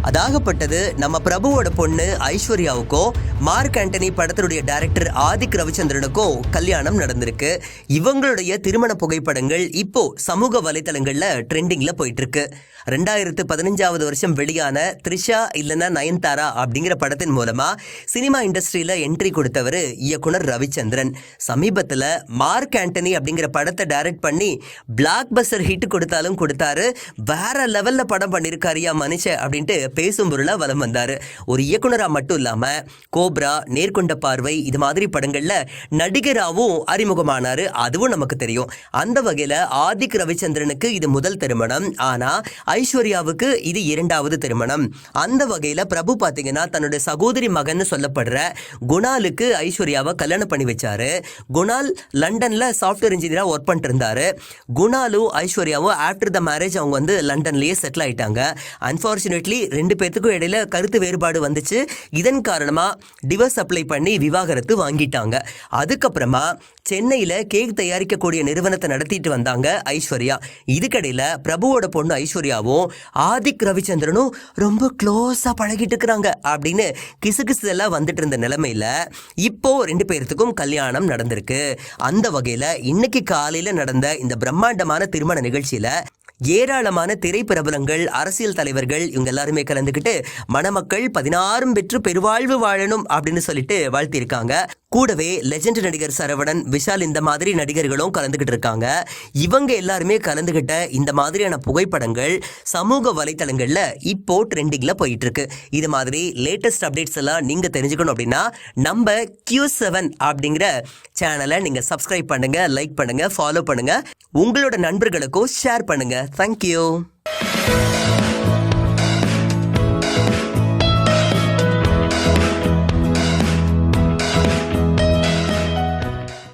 அதாகப்பட்டது நம்ம பிரபுவோட பொண்ணு ஐஸ்வர்யாவுக்கும் Mark Antony படத்தினுடைய டைரக்டர் ஆதிக் ரவிச்சந்திரனுக்கும் கல்யாணம் நடந்திருக்கு. இவங்களுடைய திருமண புகைப்படங்கள் இப்போ சமூக வலைதளங்கள்ல ட்ரெண்டிங்ல போயிட்டு இருக்கு. 2015 வருஷம் வெளியான த்ரிஷா இல்லைன்னா நயன்தாரா அப்படிங்கிற படத்தின் மூலமா சினிமா இண்டஸ்ட்ரியில என்ட்ரி கொடுத்தவர் இயக்குனர் ரவிச்சந்திரன். சமீபத்தில் மார்க் ஆண்டனி அப்படிங்கிற படத்தை டைரக்ட் பண்ணி பிளாக் பஸ்டர் ஹிட் கொடுத்தாலும் கொடுத்தாரு. வேற லெவல்ல படம் பண்ணியிருக்காரியா மனுஷன் அப்படின்ட்டு பேசும் பொருளா வலம் வந்தாரு. ஒரு இயக்குனரா மட்டும் இல்லாம கோப்ரா, நேர்கொண்ட பார்வை இது மாதிரி படங்கள்ல நடிகராகவும் அறிமுகமானாரு. அதுவும் நமக்கு தெரியும். அந்த வகையில ஆதிக் ரவிச்சந்திரனுக்கு இது முதல் திருமணம். ஆனா ஐஸ்வர்யாவுக்கு இது 2வது திருமணம். அந்த வகையில பிரபு பாத்தீங்கன்னா தன்னுடைய சகோதரி மகன் சொல்லப்படுற குணாலுக்கு ஐஸ்வர்யாவை கல்யாணம் பண்ணி வச்சாரு. குணால் லண்டன்ல சாஃப்ட்வேர் இன்ஜினியரா ஒர்க் பண்ணிட்டு இருந்தாரு. குணாலும் ஐஸ்வர்யாவும் ஆஃப்டர் த மேரேஜ் அவங்க லண்டன்லயே செட்டில் ஆயிட்டாங்க. அன்பார்ச்சுனேட்லி 2 பேத்துக்கும் இடையில கருத்து வேறுபாடு வந்துச்சு. இதன் காரணமா டிவோர்ஸ் அப்ளை பண்ணி விவாகரத்து வாங்கிட்டாங்க. அதுக்கப்புறமா சென்னையில கேக் தயாரிக்கக்கூடிய நிறுவனத்தை நடத்திட்டு வந்தாங்க ஐஸ்வர்யா. இதுக்கடையில பிரபுவோட பொண்ணு ஐஸ்வர்யாவும் ஆதிக் ரவிச்சந்திரனும் ரொம்ப க்ளோஸா பழகிட்டு இருக்கிறாங்க அப்படின்னு கிசுகிசு எல்லாம் வந்துட்டு இருந்த நிலைமையில இப்போ 2 பேர்த்துக்கும் கல்யாணம் நடந்திருக்கு. அந்த வகையில இன்னைக்கு காலையில நடந்த இந்த பிரம்மாண்டமான திருமண நிகழ்ச்சியில ஏராளமான திரைப்பிரபலங்கள், அரசியல் தலைவர்கள் இவங்க எல்லாருமே கலந்துக்கிட்டு மணமக்கள் 16 பெற்று பெருவாழ்வு வாழணும் அப்படின்னு சொல்லிட்டு வாழ்த்திருக்காங்க. கூடவே லெஜெண்ட் நடிகர் சரவணன், விஷால் இந்த மாதிரி நடிகர்களும் கலந்துகிட்டு இருக்காங்க. இவங்க எல்லாருமே கலந்துகிட்ட இந்த மாதிரியான புகைப்படங்கள் சமூக வலைத்தளங்கள்ல இப்போ ட்ரெண்டிங்ல போயிட்டு இருக்கு. இது மாதிரி லேட்டஸ்ட் அப்டேட்ஸ் எல்லாம் நீங்க தெரிஞ்சுக்கணும் அப்படின்னா நம்ம Q7 அப்படிங்கிற சேனலை நீங்க சப்ஸ்கிரைப் பண்ணுங்க, லைக் பண்ணுங்க, ஃபாலோ பண்ணுங்க, உங்களோட நண்பர்களுக்கும் ஷேர் பண்ணுங்க. தேங்க்யூ.